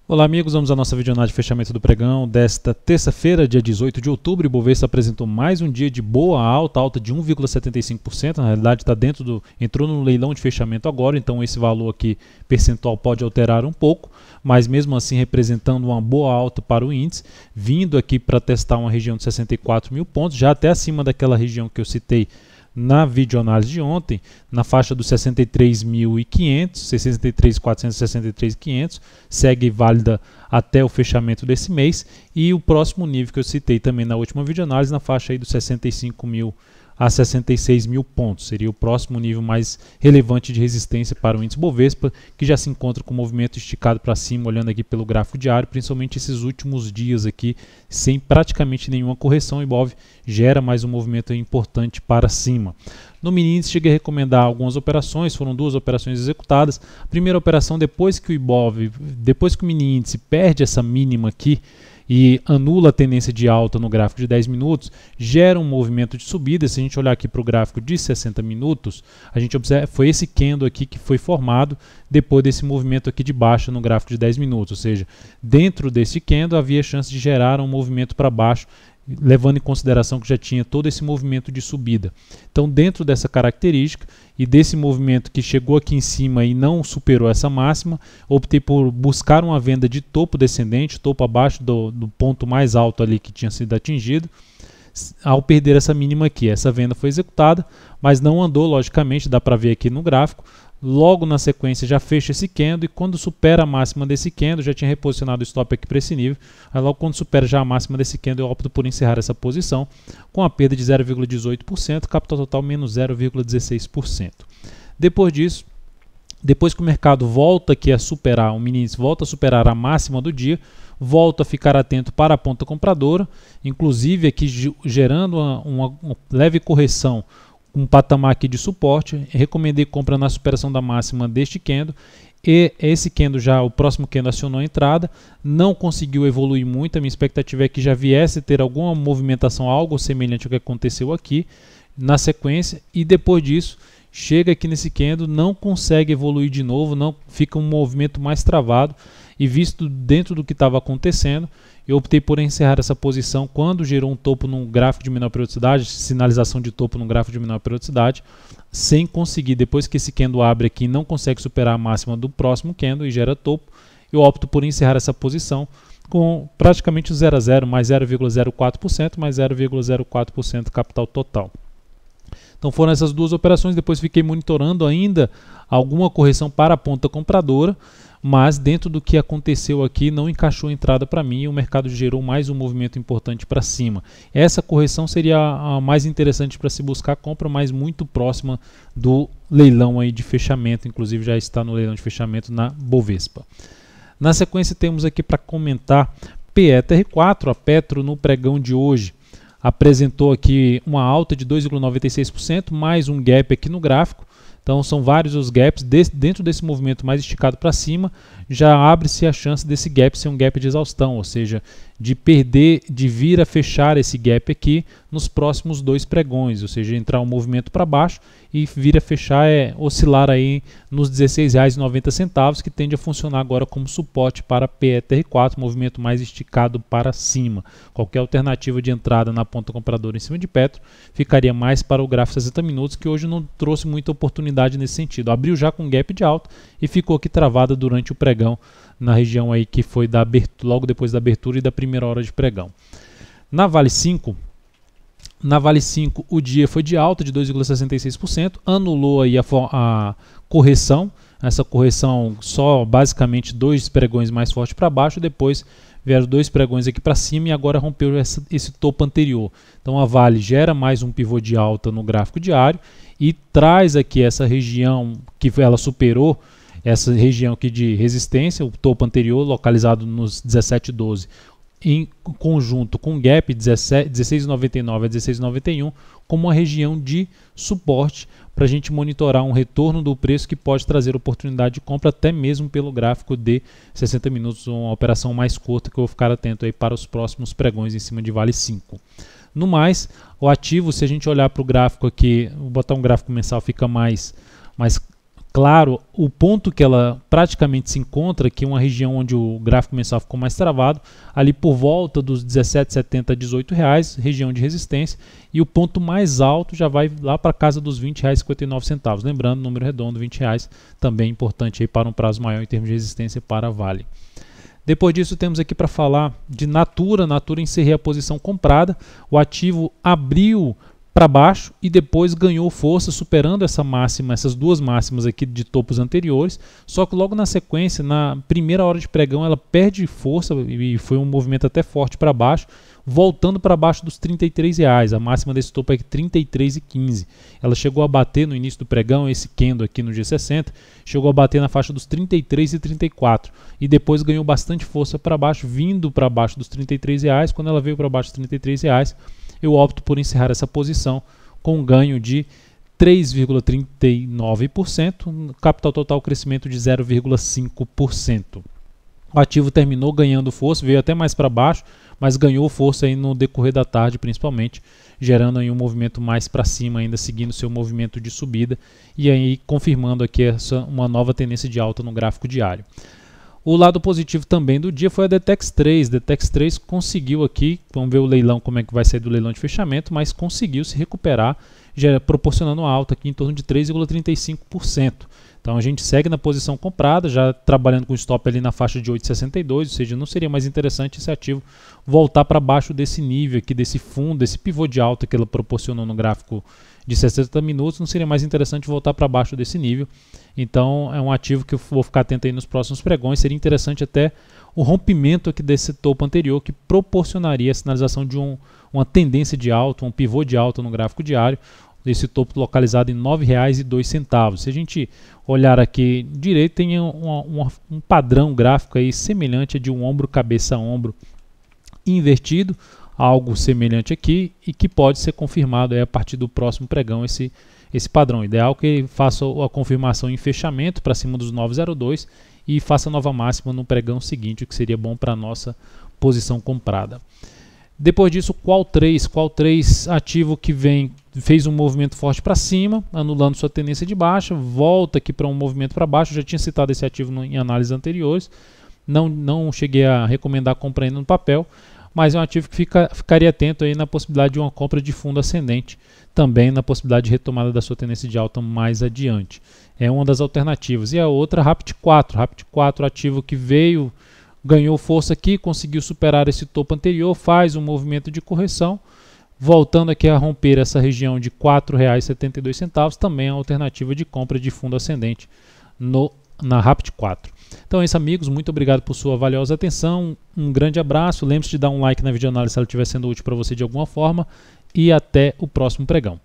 Olá amigos, vamos à nossa videoanálise de fechamento do pregão desta terça-feira, dia 18 de outubro. O Bovespa apresentou mais um dia de boa alta de 1,75%, na realidade entrou no leilão de fechamento agora, então esse valor aqui percentual pode alterar um pouco, mas mesmo assim representando uma boa alta para o índice, vindo aqui para testar uma região de 64 mil pontos, já até acima daquela região que eu citei na videoanálise de ontem, na faixa dos 63.500, 63.463.500, segue válida até o fechamento desse mês, e o próximo nível que eu citei também na última videoanálise, na faixa aí dos 65 mil a 66 mil pontos, seria o próximo nível mais relevante de resistência para o índice Bovespa, que já se encontra com o movimento esticado para cima, olhando aqui pelo gráfico diário, principalmente esses últimos dias aqui, sem praticamente nenhuma correção. O Ibov gera mais um movimento importante para cima. No mini índice cheguei a recomendar algumas operações, foram duas operações executadas. A primeira operação, depois que o mini índice perde essa mínima aqui, e anula a tendência de alta no gráfico de 10 minutos, gera um movimento de subida. Se a gente olhar aqui para o gráfico de 60 minutos, a gente observa, foi esse candle aqui que foi formado depois desse movimento aqui de baixa no gráfico de 10 minutos, ou seja, dentro desse candle havia chance de gerar um movimento para baixo, levando em consideração que já tinha todo esse movimento de subida. Então, dentro dessa característica e desse movimento que chegou aqui em cima e não superou essa máxima, optei por buscar uma venda de topo descendente, topo abaixo do ponto mais alto ali que tinha sido atingido. Ao perder essa mínima aqui, essa venda foi executada, mas não andou, logicamente, dá para ver aqui no gráfico. Logo na sequência já fecha esse candle, e quando supera a máxima desse candle, já tinha reposicionado o stop aqui para esse nível, aí logo quando supera já a máxima desse candle, eu opto por encerrar essa posição com a perda de 0,18%, capital total menos 0,16%. Depois disso, depois que o mercado volta aqui a superar, o mini índice volta a superar a máxima do dia, volto a ficar atento para a ponta compradora, inclusive aqui gerando uma leve correção, um patamar aqui de suporte. Recomendei compra na superação da máxima deste candle, e esse candle já, o próximo candle acionou a entrada, não conseguiu evoluir muito. A minha expectativa é que já viesse ter alguma movimentação, algo semelhante ao que aconteceu aqui na sequência, e depois disso chega aqui nesse candle, não consegue evoluir de novo, não fica um movimento mais travado, e visto dentro do que estava acontecendo, eu optei por encerrar essa posição quando gerou um topo no gráfico de menor periodicidade, sinalização de topo no gráfico de menor periodicidade, sem conseguir, depois que esse candle abre aqui, não consegue superar a máxima do próximo candle e gera topo, eu opto por encerrar essa posição com praticamente 0 a 0, mais 0,04%, mais 0,04% capital total. Então foram essas duas operações. Depois fiquei monitorando ainda alguma correção para a ponta compradora, mas dentro do que aconteceu aqui não encaixou a entrada para mim, e o mercado gerou mais um movimento importante para cima. Essa correção seria a mais interessante para se buscar compra, mas muito próxima do leilão aí de fechamento, inclusive já está no leilão de fechamento na Bovespa. Na sequência temos aqui para comentar PETR4, a Petro no pregão de hoje apresentou aqui uma alta de 2,96%, mais um gap aqui no gráfico. Então são vários os gaps. Dentro desse movimento mais esticado para cima, já abre-se a chance desse gap ser um gap de exaustão, ou seja, de perder, de vir a fechar esse gap aqui nos próximos dois pregões, ou seja, entrar um movimento para baixo e vir a fechar, oscilar aí nos R$ 16,90, que tende a funcionar agora como suporte para PETR4, movimento mais esticado para cima. Qualquer alternativa de entrada na ponta compradora em cima de Petro ficaria mais para o gráfico 60 minutos, que hoje não trouxe muita oportunidade nesse sentido. Abriu já com gap de alta e ficou aqui travada durante o pregão, na região aí que foi da abertura, logo depois da abertura e da primeira hora de pregão. Na Vale 5, o dia foi de alta de 2,66%, anulou aí a correção, essa correção só basicamente dois pregões mais fortes para baixo, depois vieram dois pregões aqui para cima e agora rompeu esse topo anterior. Então a Vale gera mais um pivô de alta no gráfico diário e traz aqui essa região que ela superou, essa região aqui de resistência, o topo anterior localizado nos 17,12, em conjunto com o gap 16,99 a 16,91, como uma região de suporte para a gente monitorar um retorno do preço que pode trazer oportunidade de compra até mesmo pelo gráfico de 60 minutos, uma operação mais curta que eu vou ficar atento aí para os próximos pregões em cima de Vale 5. No mais, o ativo, se a gente olhar para o gráfico aqui, vou botar um gráfico mensal, fica mais claro o ponto que ela praticamente se encontra, que é uma região onde o gráfico mensal ficou mais travado, ali por volta dos R$ 17,70 a R$ 18, região de resistência, e o ponto mais alto já vai lá para casa dos R$ 20,59. Lembrando, número redondo, R$ 20, também importante aí para um prazo maior em termos de resistência para a Vale. Depois disso, temos aqui para falar de Natura. Natura encerrei a posição comprada, o ativo abriu para baixo e depois ganhou força, superando essa máxima, essas duas máximas aqui de topos anteriores, só que logo na sequência, na primeira hora de pregão, ela perde força e foi um movimento até forte para baixo, voltando para baixo dos R$ 33, a máxima desse topo é R$ 33,15. Ela chegou a bater no início do pregão, esse candle aqui no G60, chegou a bater na faixa dos 33,34 e depois ganhou bastante força para baixo, vindo para baixo dos R$ 33, quando ela veio para baixo dos R$ 33, eu opto por encerrar essa posição com um ganho de 3,39%, capital total crescimento de 0,5%. O ativo terminou ganhando força, veio até mais para baixo, mas ganhou força aí no decorrer da tarde, principalmente, gerando aí um movimento mais para cima, ainda seguindo seu movimento de subida e aí confirmando aqui uma nova tendência de alta no gráfico diário. O lado positivo também do dia foi a Detex 3. Detex 3 conseguiu aqui, vamos ver o leilão, como é que vai sair do leilão de fechamento, mas conseguiu se recuperar, já proporcionando uma alta aqui em torno de 3,35%. Então a gente segue na posição comprada, já trabalhando com stop ali na faixa de 8,62, ou seja, não seria mais interessante esse ativo voltar para baixo desse nível aqui, desse fundo, desse pivô de alta que ela proporcionou no gráfico de 60 minutos, não seria mais interessante voltar para baixo desse nível. Então é um ativo que eu vou ficar atento aí nos próximos pregões. Seria interessante até o rompimento aqui desse topo anterior, que proporcionaria a sinalização de uma tendência de alta, um pivô de alta no gráfico diário, desse topo localizado em R$ 9,02. Se a gente olhar aqui direito, tem um padrão gráfico aí semelhante a de um ombro, cabeça, ombro invertido, algo semelhante aqui, e que pode ser confirmado aí a partir do próximo pregão esse padrão. Ideal que ele faça a confirmação em fechamento para cima dos 9,02 e faça nova máxima no pregão seguinte, o que seria bom para a nossa posição comprada. Depois disso, Qual 3 ativo que fez um movimento forte para cima, anulando sua tendência de baixa, volta aqui para um movimento para baixo. Eu já tinha citado esse ativo em análises anteriores, não cheguei a recomendar a compra ainda no papel, mas é um ativo que ficaria atento aí na possibilidade de uma compra de fundo ascendente, também na possibilidade de retomada da sua tendência de alta mais adiante. É uma das alternativas. E a outra, Rapid 4, ativo que ganhou força aqui, conseguiu superar esse topo anterior, faz um movimento de correção, voltando aqui a romper essa região de R$ 4,72, também é uma alternativa de compra de fundo ascendente na Rapid 4. Então é isso, amigos, muito obrigado por sua valiosa atenção, um grande abraço, lembre-se de dar um like na videoanálise se ela estiver sendo útil para você de alguma forma, e até o próximo pregão.